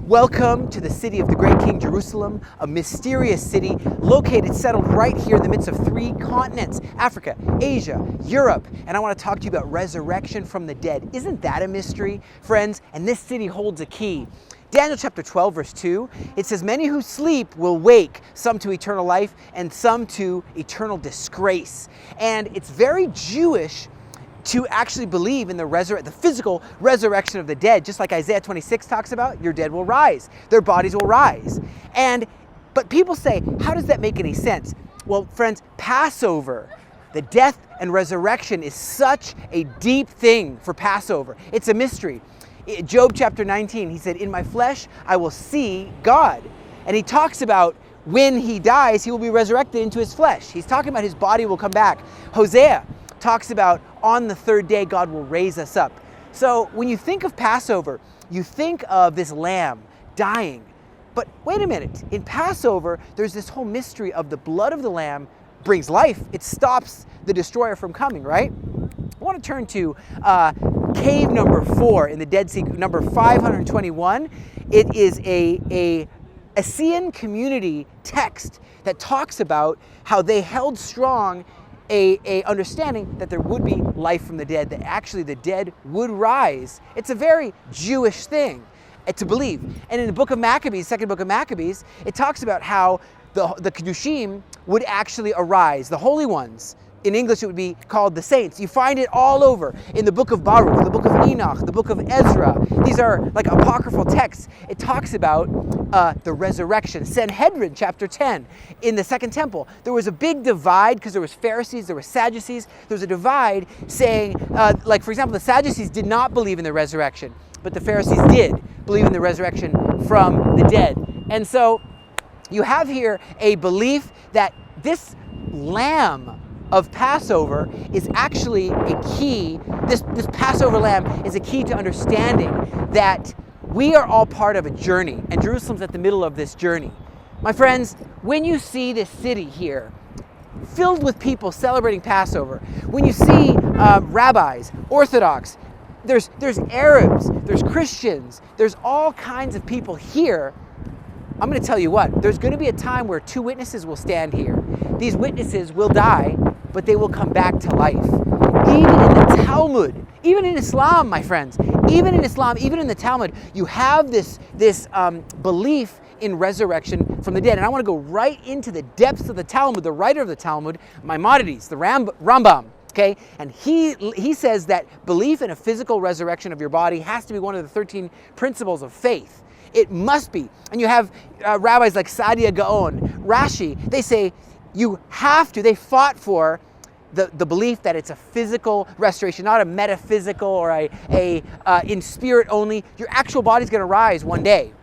Welcome to the city of the great King Jerusalem, a mysterious city located, settled right here in the midst of 3 continents, Africa, Asia, Europe. And I want to talk to you about resurrection from the dead. Isn't that a mystery, friends? And this city holds a key. Daniel chapter 12, verse 2, it says, "Many who sleep will wake, some to eternal life and some to eternal disgrace." And it's very Jewish to actually believe in the physical resurrection of the dead, just like Isaiah 26 talks about, your dead will rise, their bodies will rise. But people say, how does that make any sense? Well, friends, Passover, the death and resurrection is such a deep thing for Passover. It's a mystery. Job chapter 19, he said, "In my flesh I will see God." And he talks about when he dies, he will be resurrected into his flesh. He's talking about his body will come back. Hosea talks about on the 3rd day God will raise us up. So when you think of Passover, you think of this lamb dying. But wait a minute, in Passover, there's this whole mystery of the blood of the lamb brings life. It stops the destroyer from coming, right? I want to turn to cave number 4 in the Dead Sea, number 521. It is a Essene community text that talks about how they held strong a understanding that there would be life from the dead, that actually the dead would rise. It's a very Jewish thing to believe. And in the book of Maccabees, second book of Maccabees, it talks about how the Kedushim would actually arise, the holy ones. In English, it would be called the saints. You find it all over in the book of Baruch, the book of Enoch, the book of Ezra. These are like apocryphal texts. It talks about the resurrection. Sanhedrin, chapter 10, in the Second Temple. There was a big divide because there was Pharisees, there were Sadducees. There was a divide saying, like for example, the Sadducees did not believe in the resurrection, but the Pharisees did believe in the resurrection from the dead. And so you have here a belief that this lamb of Passover is actually a key. This Passover lamb is a key to understanding that we are all part of a journey, and Jerusalem's at the middle of this journey. My friends, when you see this city here filled with people celebrating Passover, when you see rabbis, Orthodox, there's Arabs, there's Christians, there's all kinds of people here, I'm going to tell you what, there's going to be a time where 2 witnesses will stand here. These witnesses will die, but they will come back to life. Even in the Talmud, even in Islam, my friends, even in Islam, even in the Talmud, you have this belief in resurrection from the dead. And I want to go right into the depths of the Talmud. The writer of the Talmud, Maimonides, the Rambam, okay? And he says that belief in a physical resurrection of your body has to be one of the 13 principles of faith. It must be. And you have rabbis like Saadia Gaon, Rashi, they say you have to, they fought for the belief that it's a physical restoration, not a metaphysical or a in spirit only. Your actual body's going to rise one day.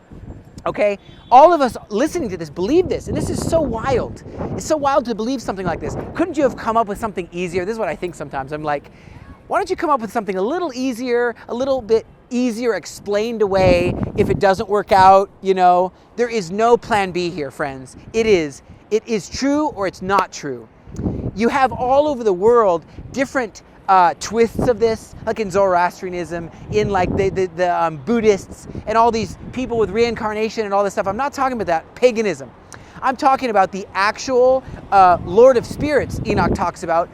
Okay? All of us listening to this believe this, and this is so wild. It's so wild to believe something like this. Couldn't you have come up with something easier? This is what I think sometimes. I'm like, why don't you come up with something a little easier, a little bit easier explained away if it doesn't work out, you know? There is no plan B here, friends. It is true or it's not true. You have all over the world different twists of this, like in Zoroastrianism, in like the Buddhists, and all these people with reincarnation and all this stuff. I'm not talking about that, paganism. I'm talking about the actual Lord of Spirits Enoch talks about,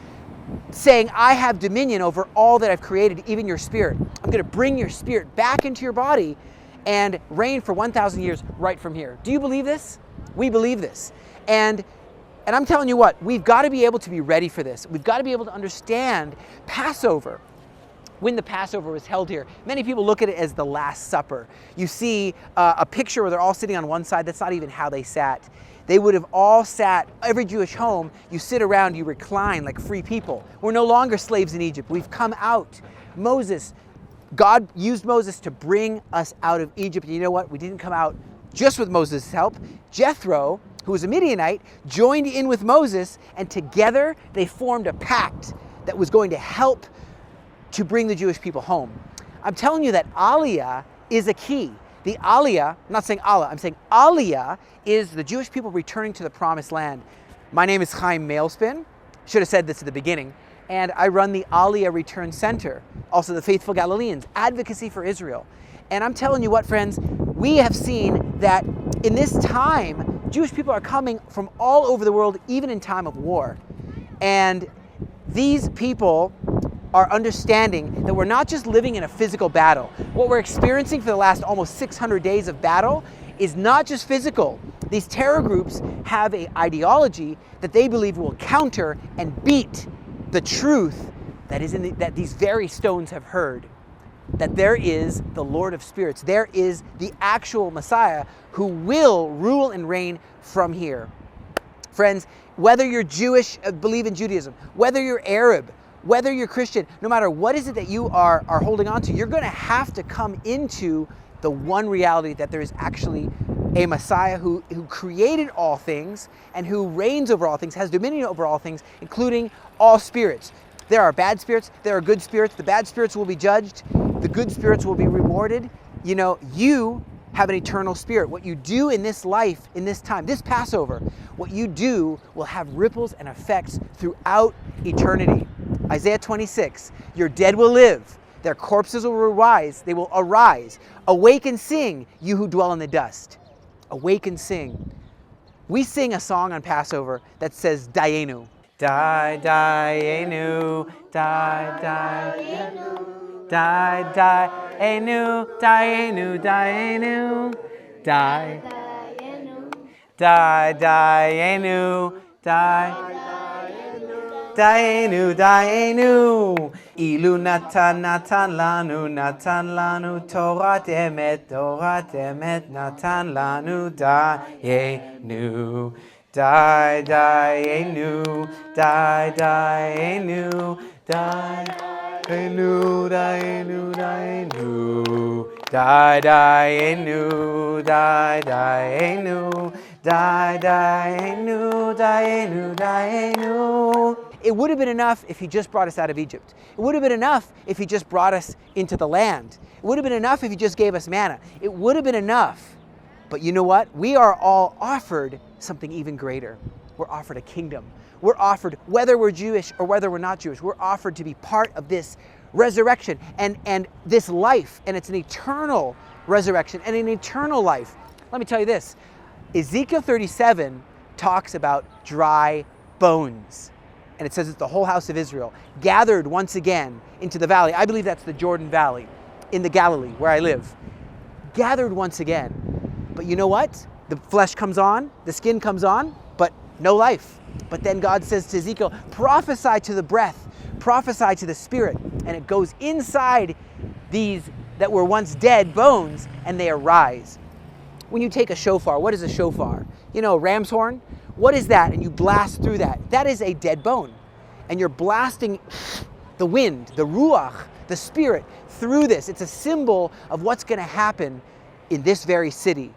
saying, I have dominion over all that I've created, even your spirit. I'm going to bring your spirit back into your body and reign for 1,000 years right from here. Do you believe this? We believe this. And I'm telling you what, we've got to be able to be ready for this. We've got to be able to understand Passover. When the Passover was held here, many people look at it as the Last Supper. You see a picture where they're all sitting on one side. That's not even how they sat. They would have all sat, every Jewish home, you sit around, you recline like free people. We're no longer slaves in Egypt. We've come out. God used Moses to bring us out of Egypt. And you know what? We didn't come out just with Moses' help. Jethro, who was a Midianite, joined in with Moses, and together they formed a pact that was going to help to bring the Jewish people home. I'm telling you that Aliyah is a key. The Aliyah, I'm not saying Allah, I'm saying Aliyah is the Jewish people returning to the Promised Land. My name is Chaim Malespin. Should have said this at the beginning. And I run the Aliyah Return Center, also the Faithful Galileans, Advocacy for Israel. And I'm telling you what, friends, we have seen that in this time, Jewish people are coming from all over the world, even in time of war. And these people are understanding that we're not just living in a physical battle. What we're experiencing for the last almost 600 days of battle is not just physical. These terror groups have an ideology that they believe will counter and beat the truth that is that these very stones have heard. That there is the Lord of Spirits. There is the actual Messiah who will rule and reign from here. Friends, whether you're Jewish, believe in Judaism, whether you're Arab, whether you're Christian, no matter what is it that you are holding on to, you're going to have to come into the one reality that there is actually a Messiah who created all things and who reigns over all things, has dominion over all things, including all spirits. There are bad spirits, there are good spirits. The bad spirits will be judged, the good spirits will be rewarded. You know, you have an eternal spirit. What you do in this life, in this time, this Passover, what you do will have ripples and effects throughout eternity. Isaiah 26, your dead will live, their corpses will rise, they will arise. Awake and sing, you who dwell in the dust. Awake and sing. We sing a song on Passover that says, Dayenu. Die, Dayenu, die, Dayenu, die, Dayenu, Dayenu, Dayenu, die, die, Dayenu, die. Dayenu, Dayenu, Ilu natan lanu, Torat emet, natan lanu, Dayenu, die, Dayenu, die, Dayenu, die, Dayenu, Dayenu, Dayenu, die, Dayenu, die, Dayenu, die, Dayenu, Dayenu, Dayenu. It would have been enough if he just brought us out of Egypt. It would have been enough if he just brought us into the land. It would have been enough if he just gave us manna. It would have been enough. But you know what? We are all offered something even greater. We're offered a kingdom. We're offered, whether we're Jewish or whether we're not Jewish, we're offered to be part of this resurrection and this life. And it's an eternal resurrection and an eternal life. Let me tell you this. Ezekiel 37 talks about dry bones. And it says it's the whole house of Israel gathered once again into the valley. I believe that's the Jordan Valley in the Galilee where I live. Gathered once again. But you know what? The flesh comes on, the skin comes on, but no life. But then God says to Ezekiel, prophesy to the breath, prophesy to the spirit. And it goes inside these that were once dead bones and they arise. When you take a shofar, what is a shofar? You know, ram's horn? What is that? And you blast through that. That is a dead bone. And you're blasting the wind, the ruach, the spirit through this. It's a symbol of what's going to happen in this very city.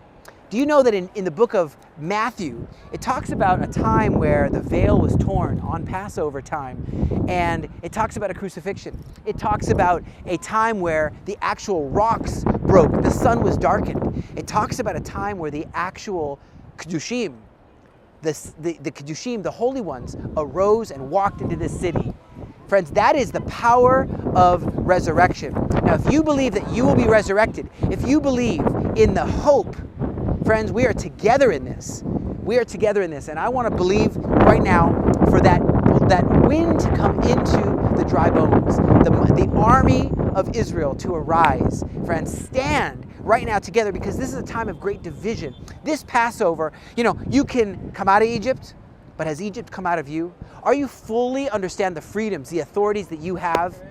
Do you know that in the book of Matthew, it talks about a time where the veil was torn on Passover time, and it talks about a crucifixion. It talks about a time where the actual rocks broke, the sun was darkened. It talks about a time where the actual Kedushim, the Kedushim, the holy ones, arose and walked into this city. Friends, that is the power of resurrection. Now, if you believe that you will be resurrected, if you believe in the hope, friends, we are together in this. We are together in this. And I want to believe right now for that wind to come into the dry bones, the army of Israel to arise. Friends, stand right now together because this is a time of great division. This Passover, you know, you can come out of Egypt, but has Egypt come out of you? Are you fully understand the freedoms, the authorities that you have?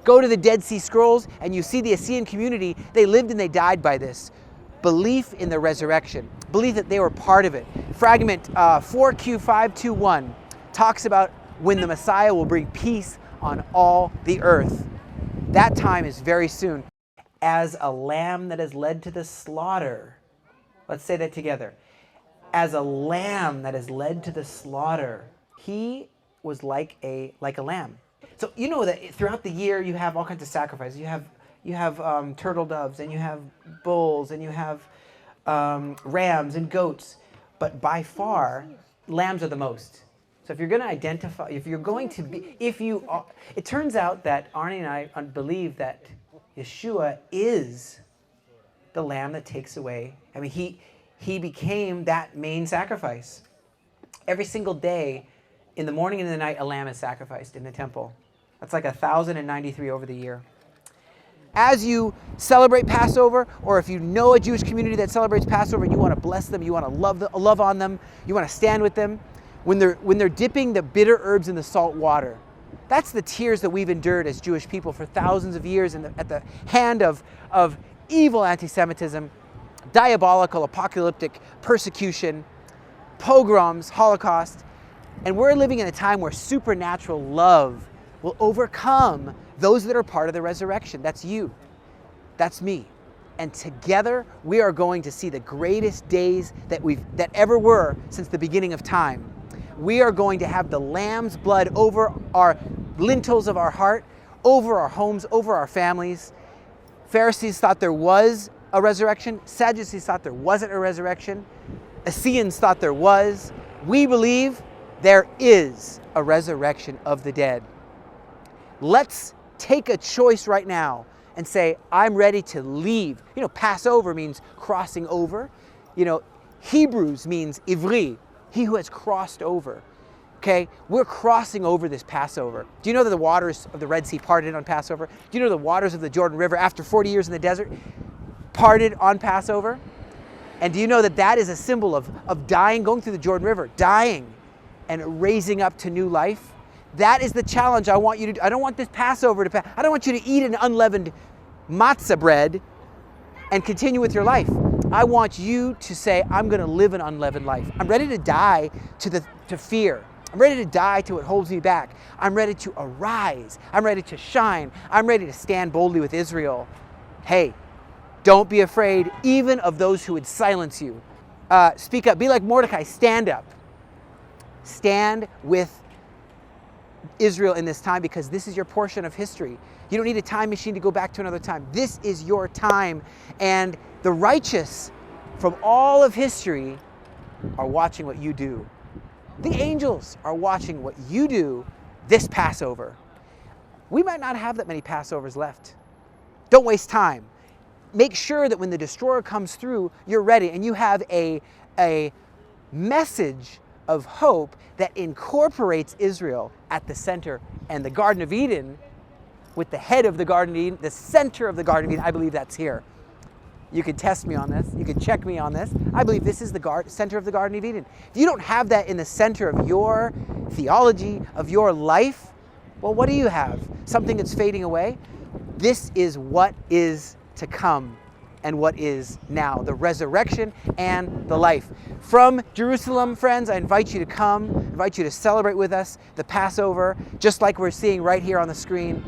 Go to the Dead Sea Scrolls and you see the Assyrian community. They lived and they died by this. Belief in the resurrection. Belief that they were part of it. Fragment 4Q521 talks about when the Messiah will bring peace on all the earth. That time is very soon. As a lamb that is led to the slaughter. Let's say that together. As a lamb that is led to the slaughter, he was like a lamb. So you know that throughout the year you have all kinds of sacrifices. You have turtle doves, and you have bulls, and you have rams and goats. But by far, lambs are the most. So if you're going to identify, if you're going to be, it turns out that Arnie and I believe that Yeshua is the lamb that takes away. I mean, he became that main sacrifice. Every single day, in the morning and in the night, a lamb is sacrificed in the temple. That's like 1,093 over the year. As you celebrate Passover, or if you know a Jewish community that celebrates Passover and you want to bless them, you want to love on them, you want to stand with them, when they're dipping the bitter herbs in the salt water, that's the tears that we've endured as Jewish people for thousands of years at the hand of evil anti-Semitism, diabolical, apocalyptic persecution, pogroms, Holocaust. And we're living in a time where supernatural love will overcome those that are part of the resurrection. That's you. That's me. And together we are going to see the greatest days that ever were since the beginning of time. We are going to have the Lamb's blood over our lintels of our heart, over our homes, over our families. Pharisees thought there was a resurrection. Sadducees thought there wasn't a resurrection. Essenes thought there was. We believe there is a resurrection of the dead. Let's take a choice right now and say, I'm ready to leave. You know, Passover means crossing over. You know, Hebrews means ivri, he who has crossed over. Okay, we're crossing over this Passover. Do you know that the waters of the Red Sea parted on Passover? Do you know the waters of the Jordan River after 40 years in the desert parted on Passover? And do you know that that is a symbol of dying, going through the Jordan River, dying and raising up to new life? That is the challenge I want you to do. I don't want this Passover to pass. I don't want you to eat an unleavened matzah bread and continue with your life. I want you to say, I'm going to live an unleavened life. I'm ready to die to fear. I'm ready to die to what holds me back. I'm ready to arise. I'm ready to shine. I'm ready to stand boldly with Israel. Hey, don't be afraid even of those who would silence you. Speak up. Be like Mordecai. Stand up. Stand with Israel in this time, because this is your portion of history. You don't need a time machine to go back to another time. This is your time. And the righteous from all of history are watching what you do. The angels are watching what you do this Passover. We might not have that many Passovers left. Don't waste time. Make sure that when the destroyer comes through, you're ready and you have a message of hope that incorporates Israel at the center, and the Garden of Eden with the head of the Garden of Eden, the center of the Garden of Eden. I believe that's here. You can test me on this. You can check me on this. I believe this is the center of the Garden of Eden. If you don't have that in the center of your theology, of your life, well, what do you have? Something that's fading away? This is what is to come and what is now, the resurrection and the life. From Jerusalem, friends, I invite you to come, invite you to celebrate with us the Passover, just like we're seeing right here on the screen.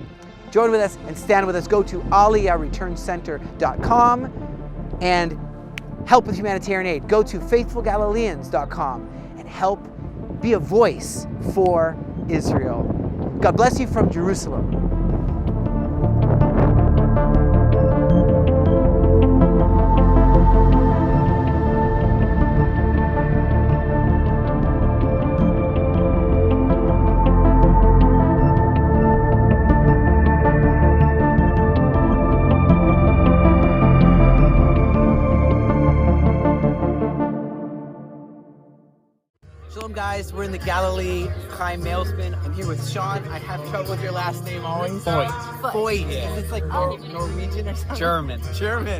Join with us and stand with us. Go to aliyahreturncenter.com and help with humanitarian aid. Go to faithfulgalileans.com and help be a voice for Israel. God bless you from Jerusalem. Shalom, guys. We're in the Galilee. Chaim, Malespin. I'm here with Sean. I have trouble with your last name always. Foyt. Yeah. It's like Norwegian or something. German.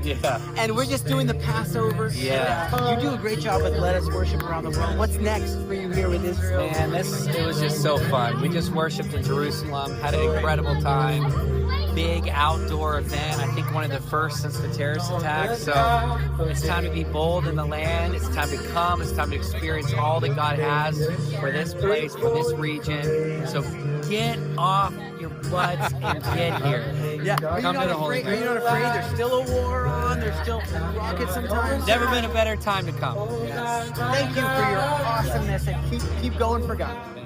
Yeah. And we're just doing the Passover. Yeah. You do a great job with Let Us Worship Around the World. What's next for you here with Israel? Man, it was just so fun. We just worshipped in Jerusalem, had an incredible time. Big outdoor event, I think one of the first since the terrorist attack. So it's time to be bold in the land. It's time to come. It's time to experience all that God has for this place, for this region. So get off your butts and get here. Yeah. Come to the Holy Are you not afraid? There's still a war on. There's still rockets sometimes. Never been a better time to come. Thank you for your awesomeness, and keep going for God.